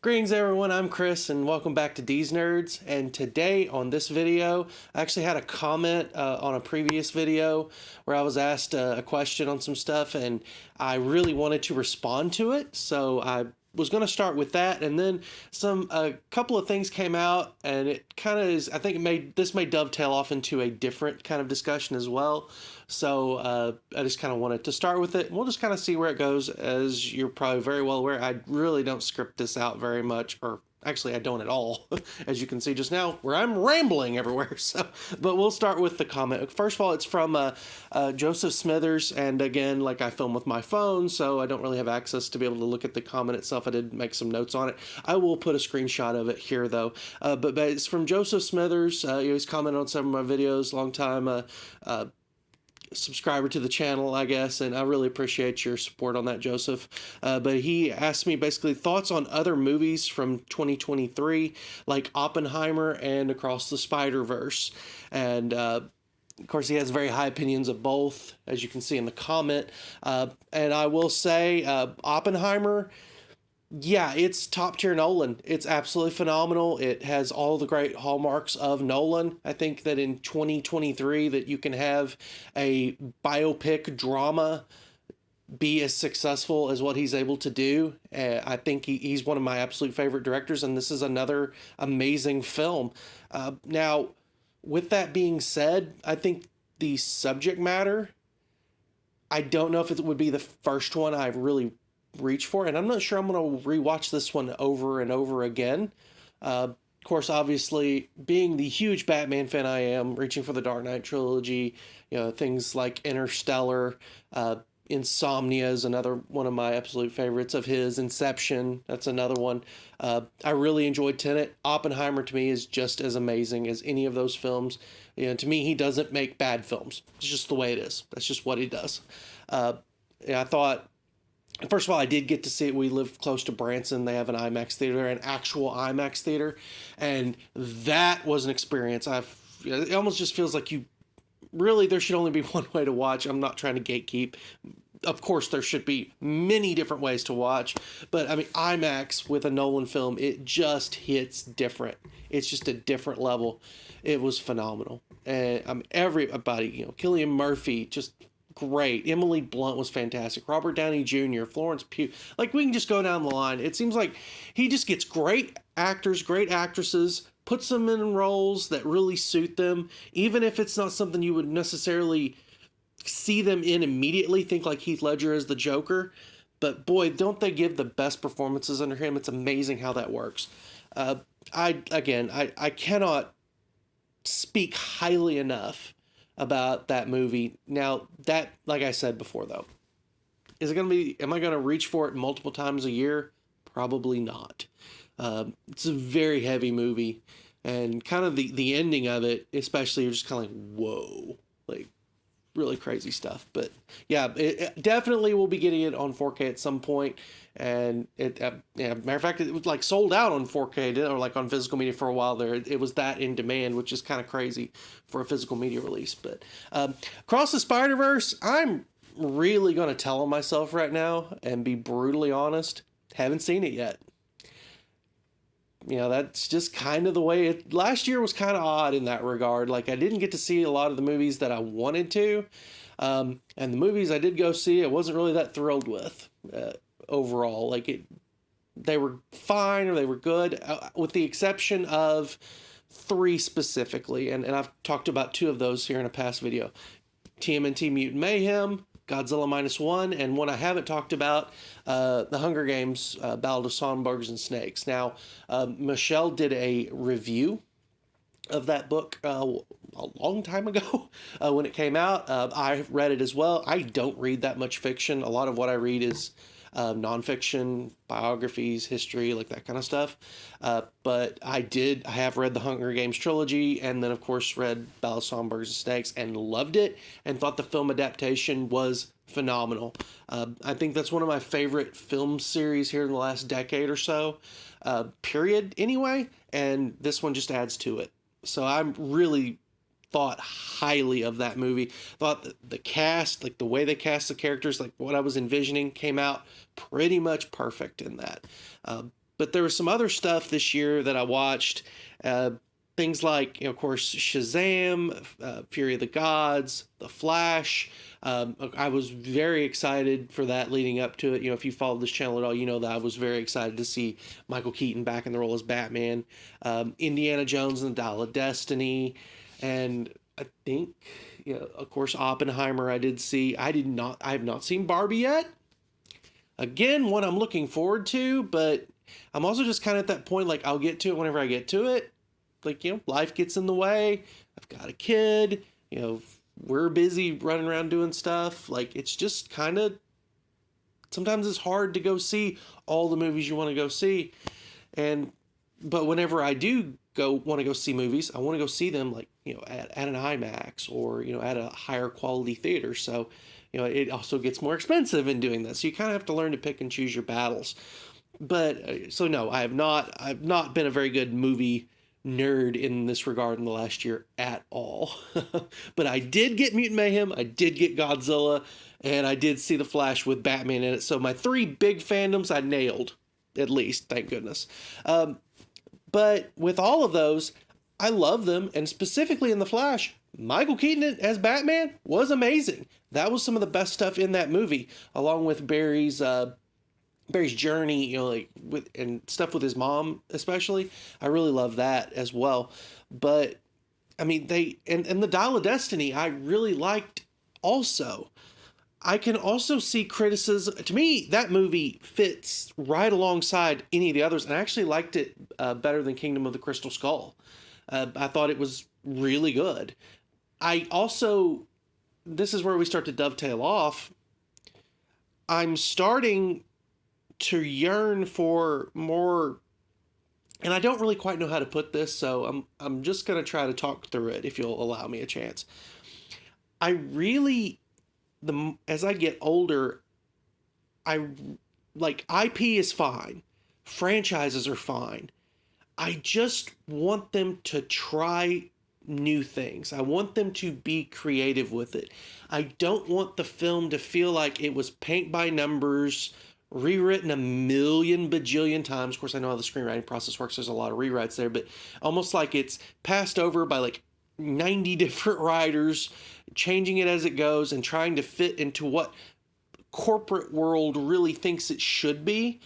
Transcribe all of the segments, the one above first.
Greetings everyone, I'm Chris and welcome back to Dees Nerds. And today on this video, I actually had a comment on a previous video where I was asked a question on some stuff and I really wanted to respond to it. So I was going to start with that, and then a couple of things came out, and it kind of is, I think this may dovetail off into a different kind of discussion as well. So I just kind of wanted to start with it. We'll just kind of see where it goes. As you're probably very well aware, I really don't script this out very much, or actually I don't at all, as you can see just now, where I'm rambling everywhere. So, but we'll start with the comment. First of all, it's from Joseph Smithers, and again, like, I film with my phone, so I don't really have access to be able to look at the comment itself. I did make some notes on it. I will put a screenshot of it here, though. But it's from Joseph Smithers. He's commented on some of my videos, long time subscriber to the channel, I guess, and I really appreciate your support on that, Joseph. But he asked me basically thoughts on other movies from 2023, like Oppenheimer and Across the Spider-Verse. And of course, he has very high opinions of both, as you can see in the comment. And I will say, Oppenheimer, yeah, it's top tier Nolan. It's absolutely phenomenal. It has all the great hallmarks of Nolan. I think that in 2023 that you can have a biopic drama be as successful as what he's able to do. I think he's one of my absolute favorite directors, and this is another amazing film. Now, with that being said, I think the subject matter, I don't know if it would be the first one I've really reach for, and I'm not sure I'm going to rewatch this one over and over again. Of course, obviously, being the huge Batman fan I am, reaching for the Dark Knight trilogy, things like Interstellar, Insomnia is another one of my absolute favorites of his. Inception, that's another one. I really enjoyed Tenet. Oppenheimer, to me, is just as amazing as any of those films. To me, he doesn't make bad films. It's just the way it is. That's just what he does. I thought, first of all, I did get to see it. We live close to Branson. They have an IMAX theater, an actual IMAX theater, and that was an experience. It almost just feels like there should only be one way to watch. I'm not trying to gatekeep. Of course, there should be many different ways to watch, but I mean, IMAX with a Nolan film, it just hits different. It's just a different level. It was phenomenal, and everybody, Cillian Murphy, just great. Emily Blunt was fantastic. Robert Downey Jr., Florence Pugh. Like, we can just go down the line. It seems like he just gets great actors, great actresses, puts them in roles that really suit them, even if it's not something you would necessarily see them in immediately. Think like Heath Ledger as the Joker. But boy, don't they give the best performances under him. It's amazing how that works. I cannot speak highly enough about that movie. Now, that, like I said before, though, am I going to reach for it multiple times a year? Probably not. It's a very heavy movie, and kind of the ending of it, especially, you're just kind of like, whoa, like, really crazy stuff. But yeah, it definitely will be getting it on 4K at some point. And matter of fact, it was like sold out on 4K, or like on physical media for a while there. It was that in demand, which is kind of crazy for a physical media release. But Across the Spider-Verse, I'm really going to tell on myself right now and be brutally honest. Haven't seen it yet. That's just kind of the way last year was kind of odd in that regard. Like, I didn't get to see a lot of the movies that I wanted to. And the movies I did go see, I wasn't really that thrilled with overall. Like, they were fine, or they were good, with the exception of 3 specifically. And I've talked about 2 of those here in a past video. TMNT Mutant Mayhem, Godzilla -1, and one I haven't talked about, The Hunger Games, Ballad of Songbirds and Snakes. Now, Michelle did a review of that book a long time ago when it came out. I read it as well. I don't read that much fiction. A lot of what I read is nonfiction, biographies, history, like that kind of stuff. But I have read the Hunger Games trilogy, and then of course read Ballad of Songbirds and Snakes, and loved it, and thought the film adaptation was phenomenal. I think that's one of my favorite film series here in the last decade or so, period, anyway, and this one just adds to it. So I'm really thought highly of that movie. Thought the cast, like the way they cast the characters, like what I was envisioning, came out pretty much perfect in that. But there was some other stuff this year that I watched. Uh, Things like, of course, Shazam, Fury of the Gods, The Flash. I was very excited for that leading up to it. If you followed this channel at all, you know that I was very excited to see Michael Keaton back in the role as Batman. Indiana Jones and the Dial of Destiny. And I think, of course, Oppenheimer I did see. I have not seen Barbie yet. Again, one I'm looking forward to, but I'm also just kind of at that point, like, I'll get to it whenever I get to it. Like, life gets in the way. I've got a kid, we're busy running around doing stuff. Like, it's just kind of, sometimes it's hard to go see all the movies you want to go see. But whenever I do want to go see movies, I want to go see them like, at an IMAX or, at a higher quality theater. So, it also gets more expensive in doing this. So you kind of have to learn to pick and choose your battles. But so no, I've not been a very good movie nerd in this regard in the last year at all. But I did get Mutant Mayhem, I did get Godzilla, and I did see The Flash with Batman in it. So my three big fandoms I nailed, at least, thank goodness. But with all of those, I love them, and specifically in The Flash, Michael Keaton as Batman was amazing. That was some of the best stuff in that movie, along with Barry's journey, and stuff with his mom, especially. I really love that as well. But I mean, and the Dial of Destiny, I really liked also. I can also see criticism. To me, that movie fits right alongside any of the others, and I actually liked it better than Kingdom of the Crystal Skull. I thought it was really good. I also, this is where we start to dovetail off. I'm starting to yearn for more, and I don't really quite know how to put this, so I'm just going to try to talk through it if you'll allow me a chance. I really, as I get older, I like IP is fine, franchises are fine. I just want them to try new things. I want them to be creative with it. I don't want the film to feel like it was paint by numbers, rewritten a million bajillion times. Of course, I know how the screenwriting process works. There's a lot of rewrites there, but almost like it's passed over by like 90 different writers, changing it as it goes and trying to fit into what corporate world really thinks it should be.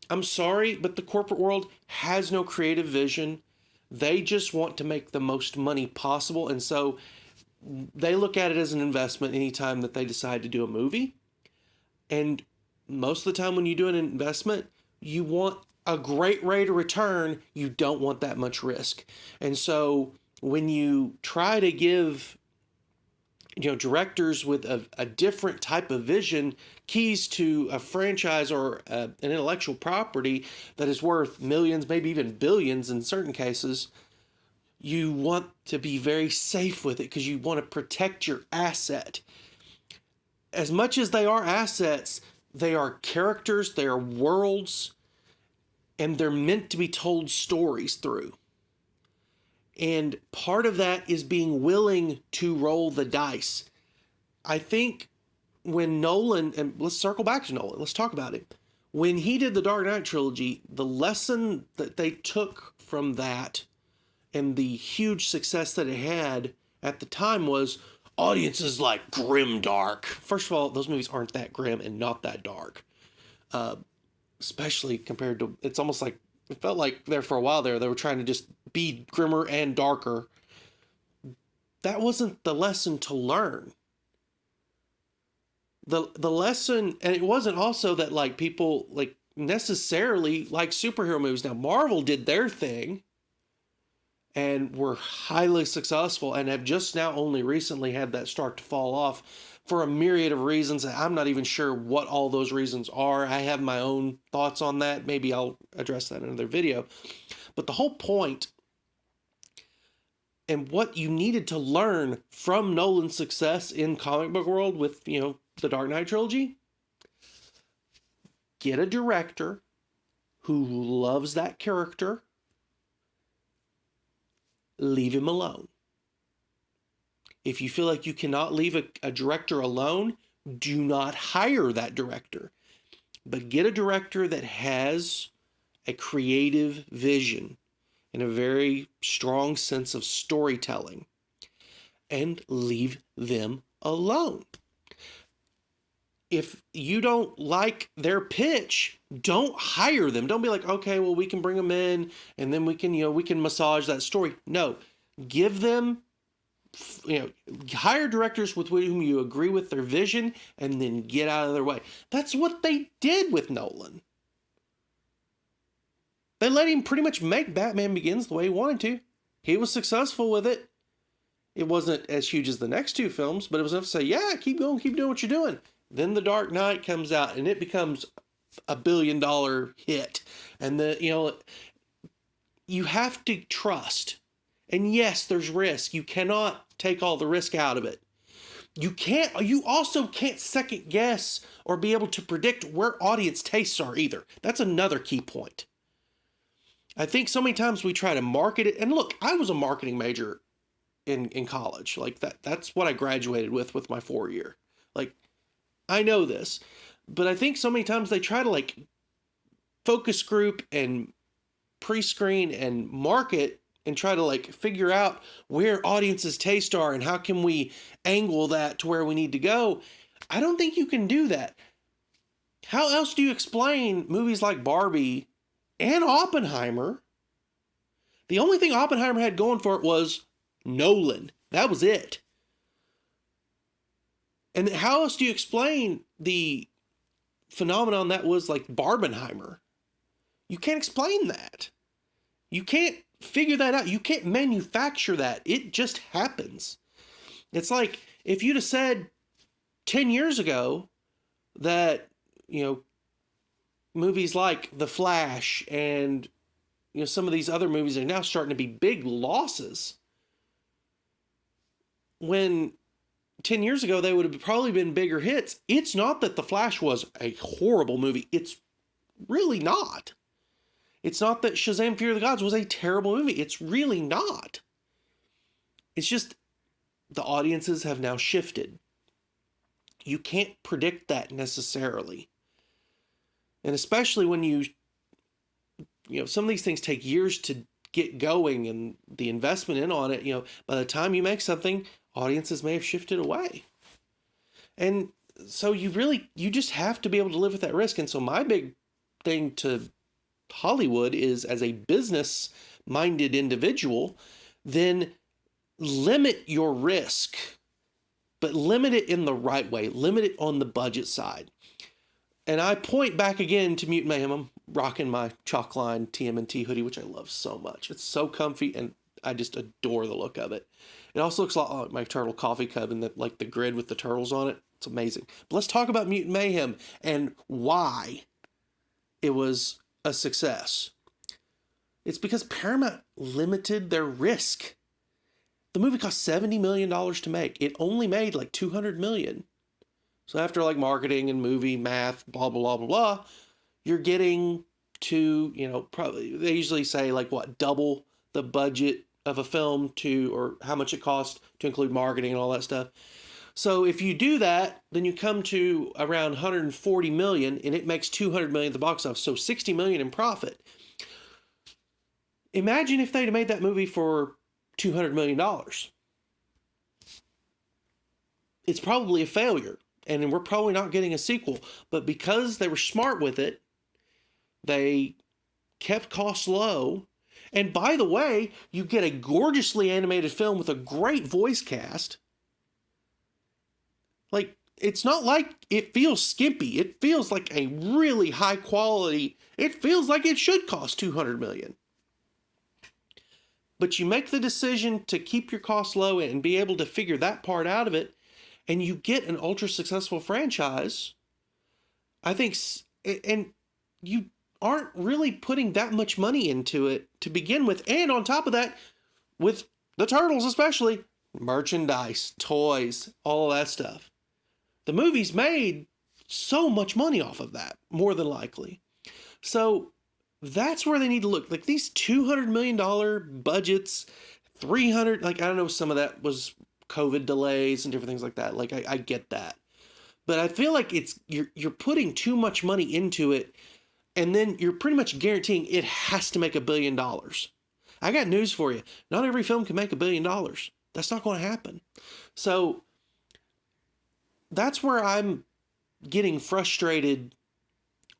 I'm sorry, but the corporate world has no creative vision. They just want to make the most money possible. And so they look at it as an investment anytime that they decide to do a movie. And most of the time when you do an investment, you want a great rate of return. You don't want that much risk. And so when you try to give directors with a different type of vision keys to a franchise or an intellectual property that is worth millions, maybe even billions in certain cases, you want to be very safe with it because you want to protect your asset. As much as they are assets, they are characters, they are worlds, and they're meant to be told stories through. And part of that is being willing to roll the dice. I think when Nolan, and let's circle back to Nolan, let's talk about it. When he did the Dark Knight trilogy, the lesson that they took from that and the huge success that it had at the time was audiences like grim dark. First of all, those movies aren't that grim and not that dark. Especially compared to, it's almost like, it felt like there for a while there, they were trying to just be grimmer and darker. That wasn't the lesson to learn. The lesson, and it wasn't also that like people like necessarily like superhero movies. Now Marvel did their thing and were highly successful and have just now only recently had that start to fall off for a myriad of reasons. I'm not even sure what all those reasons are. I have my own thoughts on that. Maybe I'll address that in another video. But the whole point and what you needed to learn from Nolan's success in comic book world with, the Dark Knight trilogy, get a director who loves that character, leave him alone. If you feel like you cannot leave a director alone, do not hire that director. But get a director that has a creative vision and a very strong sense of storytelling, and leave them alone. If you don't like their pitch, don't hire them. Don't be like, okay, well, we can bring them in and then we can, we can massage that story. No, give them, hire directors with whom you agree with their vision and then get out of their way. That's what they did with Nolan. They let him pretty much make Batman Begins the way he wanted to. He was successful with it. It wasn't as huge as the next two films, but it was enough to say, yeah, keep going, keep doing what you're doing. Then The Dark Knight comes out and it becomes a $1 billion hit. And you have to trust. And yes, there's risk. You cannot take all the risk out of it. You also can't second guess or be able to predict where audience tastes are either. That's another key point. I think so many times we try to market it. And look, I was a marketing major in college. Like that's what I graduated with my 4-year. Like, I know this, but I think so many times they try to like focus group and pre-screen and market and try to like figure out where audiences' taste are and how can we angle that to where we need to go. I don't think you can do that. How else do you explain movies like Barbie and Oppenheimer? The only thing Oppenheimer had going for it was Nolan. That was it. And how else do you explain the phenomenon that was like Barbenheimer? You can't explain that. You can't figure that out. You can't manufacture that. It just happens. It's like if you'd have said 10 years ago that, movies like The Flash and, some of these other movies are now starting to be big losses. When 10 years ago, they would have probably been bigger hits. It's not that The Flash was a horrible movie. It's really not. It's not that Shazam! Fury of the Gods was a terrible movie. It's really not. It's just the audiences have now shifted. You can't predict that necessarily. And especially when some of these things take years to get going and the investment in on it, by the time you make something, audiences may have shifted away. And so you just have to be able to live with that risk. And so my big thing to Hollywood is, as a business-minded individual, then limit your risk, but limit it in the right way. Limit it on the budget side. And I point back again to Mutant Mayhem. I'm rocking my Chalkline TMNT hoodie, which I love so much. It's so comfy, and I just adore the look of it. It also looks a lot like my turtle coffee cup and the grid with the turtles on it. It's amazing. But let's talk about Mutant Mayhem and why it was a success. It's because Paramount limited their risk. The movie cost $70 million to make. It only made like $200 million. So after like marketing and movie math, blah, blah, blah, blah, blah, you're getting to, probably, they usually say like what, double the budget of a film or how much it costs to include marketing and all that stuff. So if you do that, then you come to around 140 million and it makes 200 million at the box office. So 60 million in profit. Imagine if they'd have made that movie for $200 million. It's probably a failure. And we're probably not getting a sequel. But because they were smart with it, they kept costs low. And by the way, you get a gorgeously animated film with a great voice cast. Like, it's not like it feels skimpy. It feels like a really high quality. It feels like it should cost $200 million. But you make the decision to keep your costs low and be able to figure that part out of it, and you get an ultra successful franchise. I think, and you aren't really putting that much money into it to begin with. And on top of that, with the Turtles especially, merchandise, toys, all of that stuff. The movie's made so much money off of that, more than likely. So that's where they need to look. Like these $200 million budgets, 300, like I don't know, some of that was COVID delays and different things like that. Like I get that. But I feel like you're putting too much money into it and then you're pretty much guaranteeing it has to make $1 billion. I got news for you. Not every film can make $1 billion. That's not going to happen. So that's where I'm getting frustrated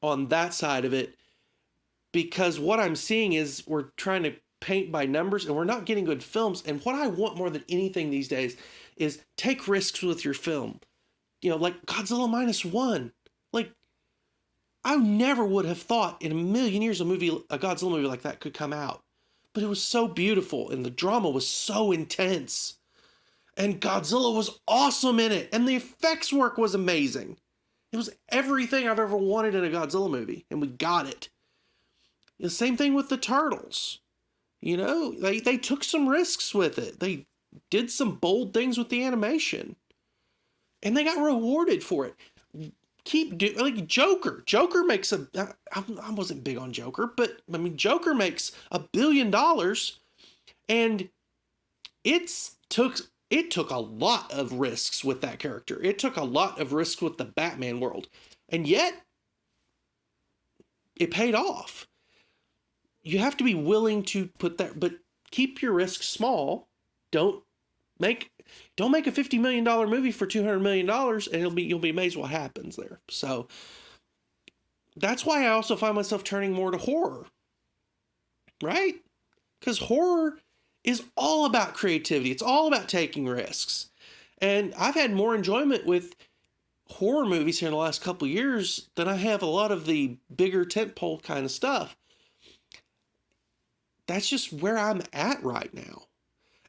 on that side of it, because what I'm seeing is we're trying to paint by numbers and we're not getting good films. And what I want more than anything these days is take risks with your film. Like Godzilla -1. Like, I never would have thought in a million years a Godzilla movie like that could come out. But it was so beautiful and the drama was so intense. And Godzilla was awesome in it. And the effects work was amazing. It was everything I've ever wanted in a Godzilla movie. And we got it. The same thing with the Turtles. They took some risks with it. They did some bold things with the animation. And they got rewarded for it. Like Joker. Joker makes I wasn't big on Joker, but I mean, Joker makes $1 billion. And it took a lot of risks with that character. It took a lot of risks with the Batman world. And yet, it paid off. You have to be willing to put that, but keep your risks small. Don't make a $50 million movie for $200 million and you'll be amazed what happens there. So that's why I also find myself turning more to horror, right? Because horror is all about creativity. It's all about taking risks. And I've had more enjoyment with horror movies here in the last couple of years than I have a lot of the bigger tentpole kind of stuff. That's just where I'm at right now.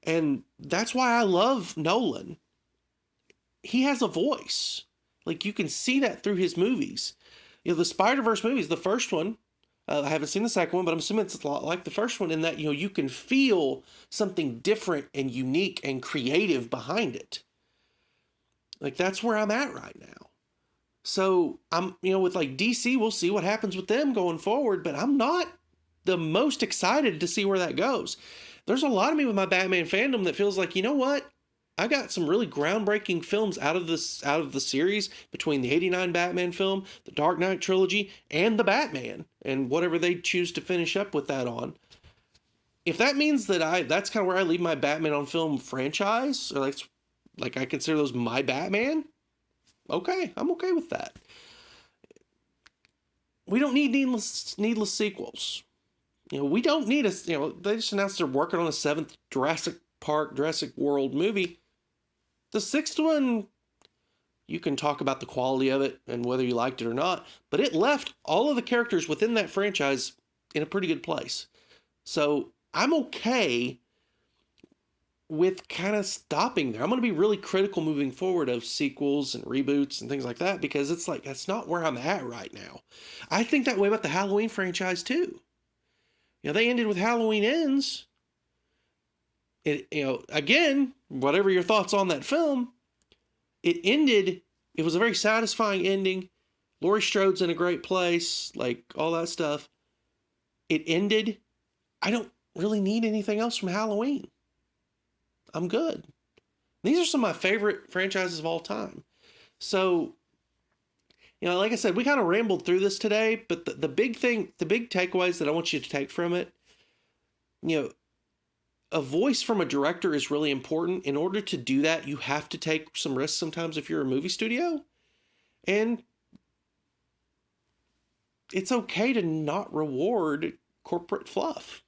And that's why I love Nolan. He has a voice. Like, you can see that through his movies. The Spider-Verse movies, the first one, I haven't seen the second one, but I'm assuming it's a lot like the first one in that, you can feel something different and unique and creative behind it. Like, that's where I'm at right now. So I'm, with like DC, we'll see what happens with them going forward, but I'm not the most excited to see where that goes. There's a lot of me with my Batman fandom that feels like, you know what? I got some really groundbreaking films out of the series between the 89 Batman film, the Dark Knight trilogy, and the Batman, and whatever they choose to finish up with that on. If that means that that's kind of where I leave my Batman on film franchise, or like I consider those my Batman, okay, I'm okay with that. We don't need needless sequels. We don't need they just announced they're working on a 7th Jurassic World movie. The 6th one, you can talk about the quality of it and whether you liked it or not, but it left all of the characters within that franchise in a pretty good place. So I'm okay with kind of stopping there. I'm going to be really critical moving forward of sequels and reboots and things like that, because it's like, that's not where I'm at right now. I think that way about the Halloween franchise too. They ended with Halloween Ends. Again, whatever your thoughts on that film, it ended, it was a very satisfying ending. Laurie Strode's in a great place, like all that stuff. It ended. I don't really need anything else from Halloween. I'm good. These are some of my favorite franchises of all time. So, like I said, we kind of rambled through this today, but the big takeaways that I want you to take from it, a voice from a director is really important. In order to do that, you have to take some risks sometimes if you're a movie studio. And it's okay to not reward corporate fluff.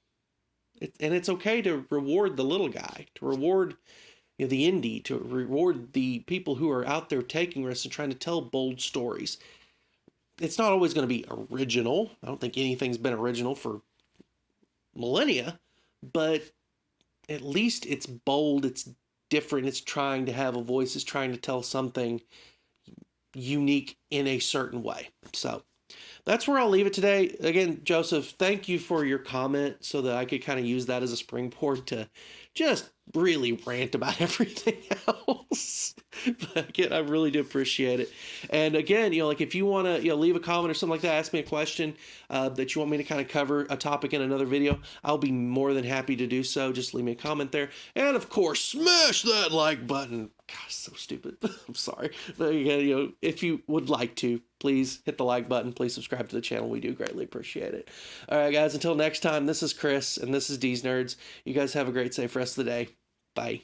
And it's okay to reward the little guy, to reward the indie, to reward the people who are out there taking risks and trying to tell bold stories. It's not always going to be original. I don't think anything's been original for millennia, but at least it's bold, it's different, it's trying to have a voice, it's trying to tell something unique in a certain way. So that's where I'll leave it today. Again, Joseph, thank you for your comment so that I could kind of use that as a springboard to just really rant about everything else. But again, I really do appreciate it. And again, like if you want to, leave a comment or something like that, ask me a question that you want me to kind of cover a topic in another video, I'll be more than happy to do so. Just leave me a comment there. And of course, smash that like button. Gosh, so stupid. I'm sorry. But again, if you would like to, please hit the like button. Please subscribe to the channel. We do greatly appreciate it. All right, guys, until next time, this is Chris, and this is Dees Nerds. You guys have a great, safe rest of the day. Bye.